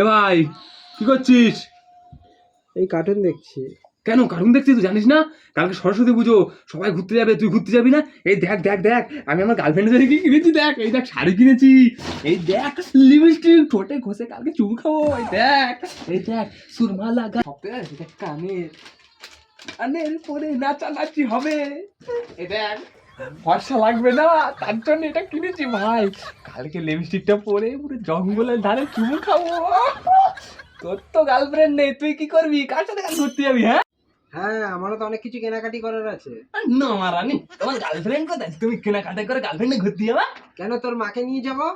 এ ভাই কি করছিস? এই কার্টুন দেখছি। কেন কার্টুন দেখছিস? তুই জানিস না কালকে সরস্বতী পুজো, সবাই ঘুরতে যাবে, তুই ঘুরতে যাবি না? এই দেখ দেখ দেখ, আমি আমার গার্লফ্রেন্ডের জন্য কি কিনেছি দেখ। এই দেখ শাড়ি কিনেছি, এই দেখ লিপস্টিক, ঠোঁটে ঘষে কালকে চুমু খাবো। এই দেখ সুরমা লাগা, সপ্তাহে দেখ কানের পরে নাচানাচি হবে। এই দেখ ফর্সা লাগবে না, তার জন্য এটা কিনেছি ভাই। কালকে লিপস্টিকটা পরে পুরো জঙ্গলের ধারে চুমু খাবো। তোর তো গার্লফ্রেন্ড নেই, তুই কি করবি? কার সাথে কাল ঘুরতে যাবি? হ্যাঁ হ্যাঁ, আমারও তো অনেক কিছু কেনাকাটি করার আছে। না মারানি, তোমার গার্লফ্রেন্ড কোথায়? তুমি কেনাকাটা করে গার্লফ্রেন্ডে ঘুরতে যাবা? কেন, তোর মাকে নিয়ে যাবো?